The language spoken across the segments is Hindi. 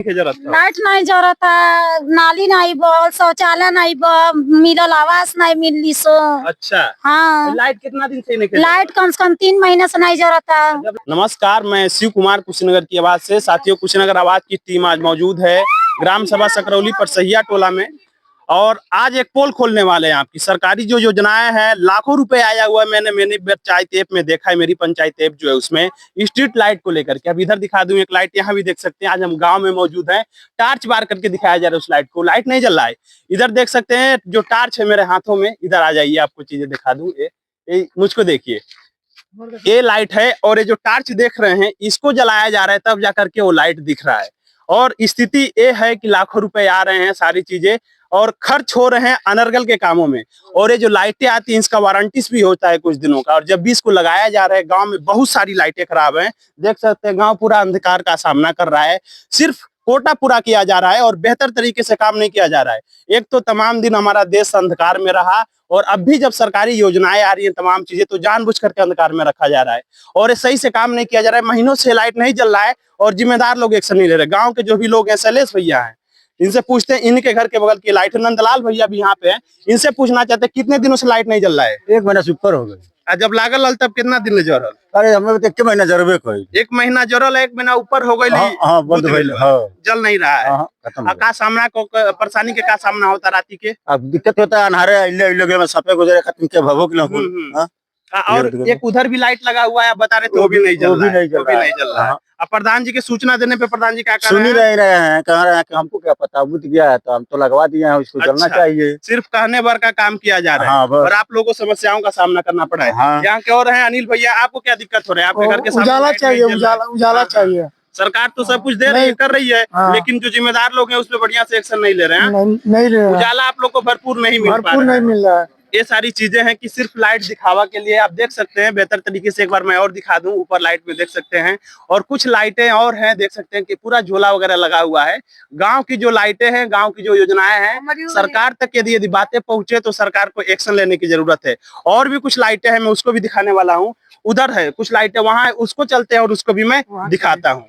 लाइट नहीं जरूरत है, नाली नहीं बल, शौचालय नहीं मिलल, आवास नहीं मिली सो। अच्छा हाँ, लाइट कितना दिन से नहीं लाइट कम से कम 3 महीने से नहीं जरूरत है। नमस्कार, मैं शिव कुमार कुशीनगर की आवाज से। साथियों, कुशीनगर आवाज की टीम आज मौजूद है ग्राम सभा सकरौली परसैया टोला में और आज एक पोल खोलने वाले हैं। आपकी सरकारी जो योजनाएं हैं, लाखों रुपए आया हुआ है। मैंने पंचायत ऐप में देखा है, मेरी पंचायत ऐप जो है उसमें स्ट्रीट लाइट को लेकर के। अब इधर दिखा दूं एक लाइट, यहाँ भी देख सकते हैं। आज हम गांव में मौजूद हैं, टार्च बार करके दिखाया जा रहा है उस लाइट को। लाइट नहीं जल रहा है। इधर देख सकते हैं जो टार्च है मेरे हाथों में, इधर आ जाइए, आपको चीजें दिखा दूं। ये मुझको देखिए, ये लाइट है और ये जो टार्च देख रहे हैं इसको जलाया जा रहा है, तब जाकर के वो लाइट दिख रहा है। और स्थिति ये है कि लाखों रुपए आ रहे हैं, सारी चीजें और खर्च हो रहे हैं अनर्गल के कामों में। और ये जो लाइटें आती हैं इसका वारंटी भी होता है कुछ दिनों का। और जब भी इसको लगाया जा रहा है, गांव में बहुत सारी लाइटें खराब हैं, देख सकते हैं। गांव पूरा अंधकार का सामना कर रहा है, सिर्फ कोटा पूरा किया जा रहा है और बेहतर तरीके से काम नहीं किया जा रहा है। एक तो तमाम दिन हमारा देश अंधकार में रहा और अब भी जब सरकारी योजनाएं आ रही हैं, तमाम चीजें, तो जानबूझ करके अंधकार में रखा जा रहा है और ये सही से काम नहीं किया जा रहा है। महीनों से लाइट नहीं जल रहा है और जिम्मेदार लोग एक्शन नहीं ले रहे। गांव के जो भी लोग हैं, शैलेश भैया हैं, इनसे पूछते हैं। इनके घर के बगल की लाइट, नंदलाल भैया भी यहाँ पे हैं, इनसे पूछना चाहते हैं कितने दिनों से लाइट नहीं जल रहा है। 1 महीना से ऊपर हो गए। जब लागल हल तब कितना दिन जरल? अरे हमें तो 1 महीना जरबे कोई। 1 महीना जरल, 1 महीना ऊपर हो गई। हाँ, बंद भइल। हाँ, जल नहीं रहा है। खत्म। का सामना को परेशानी के का सामना होता राती के? अब दिक्कत होता है, अन्हारे इले में सपे गुजरे खत्म के भभो के लोग। और एक उधर भी लाइट लगा हुआ है, आप बता रहे थे वो भी नहीं जल रहा है। अब प्रधान जी के सूचना देने पे प्रधान जी क्या कर सुन ही रहे हैं, कह रहे हैं कि हमको क्या पता, बुझ गया है तो हम तो लगवा दिए हैं, इसको जलना चाहिए। सिर्फ कहने भर का काम किया जा रहा है। और आप लोगों को समस्याओं का सामना करना पड़ा है। यहाँ के और हैं अनिल भैया, आपको क्या दिक्कत हो रहा है? आपके घर के सामने उजाला चाहिए, उजाला चाहिए। सरकार तो सब कुछ दे रही है, कर रही है, लेकिन जो जिम्मेदार लोग हैं उस पर बढ़िया से एक्शन नहीं ले रहे हैं। नहीं उजाला आप लोग को भरपूर नहीं मिल रहा है। ये सारी चीजें हैं कि सिर्फ लाइट दिखावा के लिए। आप देख सकते हैं बेहतर तरीके से, एक बार मैं और दिखा दूं, ऊपर लाइट में देख सकते हैं और कुछ लाइटें और हैं, देख सकते हैं कि पूरा झोला वगैरह लगा हुआ है। गांव की जो लाइटें हैं, गांव की जो योजनाएं हैं, सरकार तक यदि बातें पहुंचे तो सरकार को एक्शन लेने की जरूरत है। और भी कुछ लाइटें हैं, मैं उसको भी दिखाने वाला हूँ। उधर है कुछ लाइटें, वहां उसको चलते हैं और उसको भी मैं दिखाता हूँ।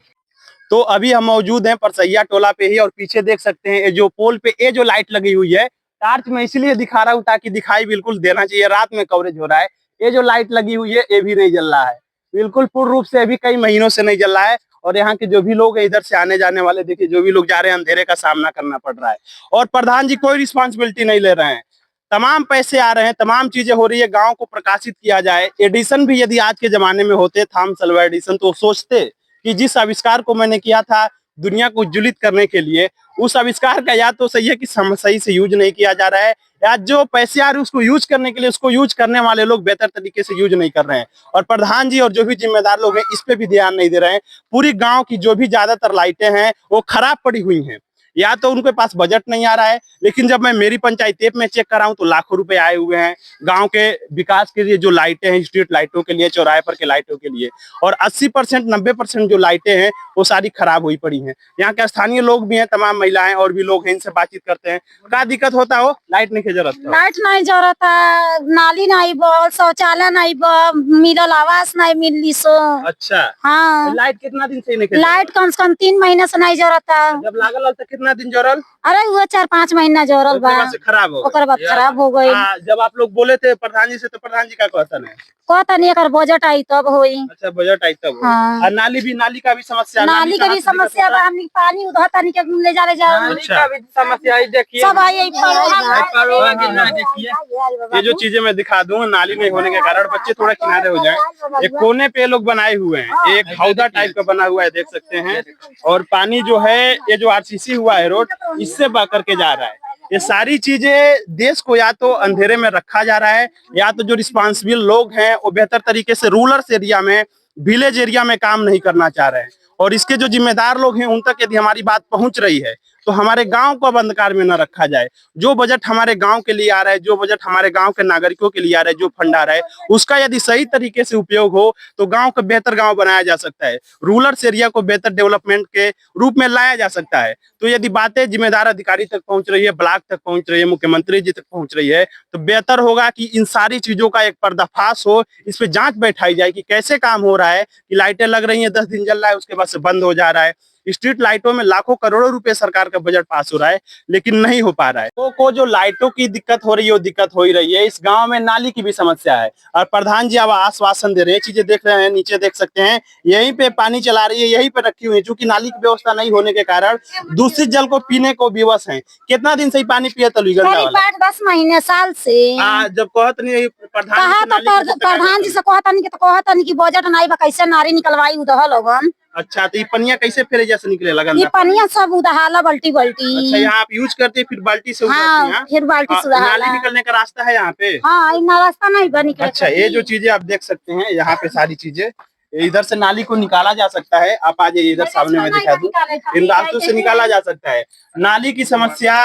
तो अभी हम मौजूद हैं परसैया टोला पे ही और पीछे देख सकते हैं ये जो पोल पे ये जो लाइट लगी हुई है, टार्च में इसलिए दिखा रहा हूँ ताकि दिखाई बिल्कुल देना चाहिए। रात में कवरेज हो रहा है। ये जो लाइट लगी हुई है ये भी नहीं जल रहा है, बिल्कुल पूर्ण रूप से, अभी कई महीनों से नहीं जल रहा है। और यहाँ के जो भी लोग हैं, इधर से आने जाने वाले, देखिए जो भी लोग जा रहे हैं, अंधेरे का सामना करना पड़ रहा है। और प्रधान जी कोई रिस्पॉन्सिबिलिटी नहीं ले रहे हैं। तमाम पैसे आ रहे हैं, तमाम चीजें हो रही है, गाँव को प्रकाशित किया जाए। एडिशन भी यदि आज के जमाने में होते, थॉमस अल्वा एडिशन, तो सोचते कि जिस आविष्कार को मैंने किया था दुनिया को उज्ज्वलित करने के लिए, उस आविष्कार का या तो सही है कि सही से यूज नहीं किया जा रहा है, या जो पैसे आ रहे हैं उसको यूज करने के लिए, उसको यूज करने वाले लोग बेहतर तरीके से यूज नहीं कर रहे हैं। और प्रधान जी और जो भी जिम्मेदार लोग हैं इस पे भी ध्यान नहीं दे रहे हैं। पूरी गांव की जो भी ज्यादातर लाइटें हैं वो खराब पड़ी हुई हैं, या तो उनके पास बजट नहीं आ रहा है। लेकिन जब मैं मेरी पंचायत ऐप में चेक कर रहा हूँ तो लाखों रुपए आए हुए हैं गांव के विकास के लिए। जो लाइटें हैं स्ट्रीट लाइटों के लिए, चौराहे पर के लाइटों के लिए, और 80% 90% जो लाइटें हैं वो सारी खराब हुई पड़ी हैं। यहाँ के स्थानीय लोग भी हैं, तमाम महिलाएं और भी लोग हैं, इनसे बातचीत करते हैं। क्या दिक्कत होता हो? लाइट नहीं की जरूरत है। लाइट नहीं जरूरत है, नाली नहीं बल, शौचालय नहीं मिलल, आवास नहीं मिली सो। अच्छा हाँ, लाइट कितना दिन से नहीं? लाइट कम से कम 3 महीने से नहीं जरूरत है। जब लागल हल तो कितना दिन जरल? अरे वो 4-5 महीना जरल बा, खराब हो ओकर बाद खराब हो गई। जब आप लोग बोले थे प्रधान जी से तो प्रधान जी का कहता है कहता नहीं एकर बजट आई तब होई। अच्छा, बजट आई तब। हाँ। और नाली का भी समस्या, नाली का भी समस्या बा। हमनी पानी उधर तनी के ले जा नाली का भी समस्या है। देखिए सब आई ये जो चीजें मैं दिखा दूं, नाली नहीं होने के कारण बच्चे थोड़ा किनारे हो जाए। एक कोने पे लोग बनाए हुए हैं, एक हौदा टाइप का बना हुआ है, देख सकते हैं। और पानी जो है, ये जो आरसीसी हुआ है रोड, इससे बह करके जा रहा है। ये सारी चीजें देश को या तो अंधेरे में रखा जा रहा है, या तो जो रिस्पॉन्सिबल लोग हैं वो बेहतर तरीके से रूरल एरिया में, विलेज एरिया में काम नहीं करना चाह रहे हैं। और इसके जो जिम्मेदार लोग हैं उन तक यदि हमारी बात पहुंच रही है तो हमारे गांव को अब अंधकार में न रखा जाए। जो बजट हमारे गांव के लिए आ रहा है, जो बजट हमारे गांव के नागरिकों के लिए आ रहा है, जो फंड आ रहा है, उसका यदि सही तरीके से उपयोग हो तो गांव को बेहतर गांव बनाया जा सकता है, रूरल एरिया को बेहतर डेवलपमेंट के रूप में लाया जा सकता है। तो यदि बातें जिम्मेदार अधिकारी तक पहुंच रही है, ब्लॉक तक पहुंच रही है, मुख्यमंत्री जी तक पहुंच रही है, तो बेहतर होगा कि इन सारी चीजों का एक पर्दाफाश हो, इस पे जांच बैठाई जाए कि कैसे काम हो रहा है। कि लाइटें लग रही हैं, 10 दिन जल रहा है, उसके बाद से बंद हो जा रहा है। स्ट्रीट लाइटों में लाखों करोड़ों रुपए सरकार का बजट पास हो रहा है, लेकिन नहीं हो पा रहा है। को जो लाइटों की दिक्कत हो रही है वो दिक्कत हो ही रही है। इस गांव में नाली की भी समस्या है और प्रधान जी अब आश्वासन दे रहे हैं, चीजें देख रहे हैं, नीचे देख सकते हैं, यहीं पे पानी चला रही है, यहीं पे रखी हुई है। चूंकि नाली की व्यवस्था नहीं होने के कारण दूषित जल को पीने को विवश है। कितना दिन से ही पानी पिया तलुई गंगा करीब वाला? 8-10 महीने साल से जब कहत नहीं प्रधान कहा जी से नाली तो कैसे प्रधान जी से कहता नहीं कि बजट नहीं बा, कैसे नारी निकलवाई उदह लोगन। अच्छा, तो ये पनिया कैसे फिर जैसे निकले लगा? ये पनिया सब उदहाला बल्टी बल्टी। अच्छा, यहाँ आप यूज करते हैं, फिर बाल्टी से हाँ, उठाते हैं? फिर बाल्टी से उदहाला। नाली निकलने का रास्ता है यहाँ पे? हाँ, इन रास्ता नहीं बनी। अच्छा, ये जो चीजें आप देख सकते हैं यहाँ पे सारी चीजें, इधर से नाली को निकाला जा सकता है। आप आ जाइए इधर, सामने में दिखा दूं, इन रास्तों से निकाला जा सकता है। नाली की समस्या,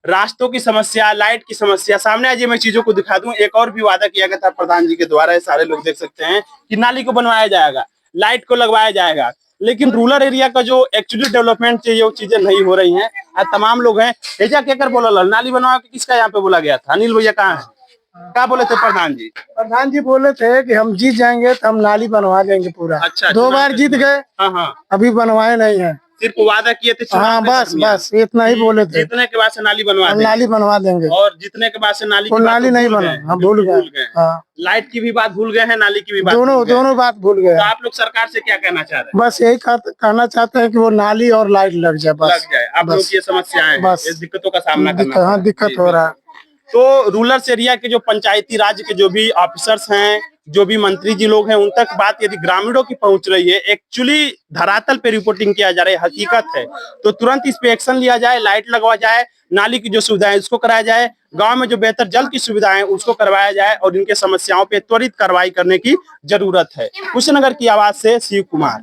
रास्तों की समस्या, लाइट की समस्या, सामने आज मैं चीजों को दिखा दूं। एक और भी वादा किया गया था प्रधान जी के द्वारा, सारे लोग देख सकते हैं कि नाली को बनवाया जाएगा, लाइट को लगवाया जाएगा, लेकिन रूरल एरिया का जो एक्चुअली डेवलपमेंट चाहिए वो चीजें नहीं हो रही हैं। तमाम लोग हैं एजा केकर बोला नाली बनवा के, किसका यहाँ पे बोला गया था? अनिल भैया कहाँ है? क्या बोले थे प्रधान जी? प्रधान जी बोले थे कि हम जीत जाएंगे तो हम नाली बनवा देंगे पूरा। अच्छा, 2 बार जीत गए, हाँ, अभी बनवाए नहीं है। सिर्फ वादा किए थे चुनाव हाँ, के बस दरमियान। बस इतना ही बोले थे, जीतने के बाद से नाली बनवा हम देंगे। नाली बनवा देंगे। और जीतने के बाद से नाली वो की बात नाली तो नहीं भूल बना, गए, हम भूल गए। हाँ, लाइट की भी बात भूल गए हैं, नाली की भी बात दोनों भूल गए। दोनों बात भूल गए। तो आप लोग सरकार से क्या कहना चाह रहे हैं? बस यही कहना चाहते हैं कि वो नाली और लाइट लग जाए, बस लग जाए। आप लोग की ये समस्याएं हैं, बस। इस दिक्कतों का सामना करना हाँ, दिक्कत हो रहा है। तो रूरल एरिया के जो पंचायती राज के जो भी ऑफिसर्स हैं, जो भी मंत्री जी लोग हैं, उन तक बात यदि ग्रामीणों की पहुंच रही है, एक्चुअली धरातल पे रिपोर्टिंग किया जा रहा है, हकीकत है, तो तुरंत इस पे एक्शन लिया जाए, लाइट लगवा जाए, नाली की जो सुविधाएं उसको कराया जाए, गांव में जो बेहतर जल की सुविधाएं उसको करवाया जाए और इनके समस्याओं पे त्वरित कार्रवाई करने की जरूरत है। कुशीनगर की आवाज से शिव कुमार।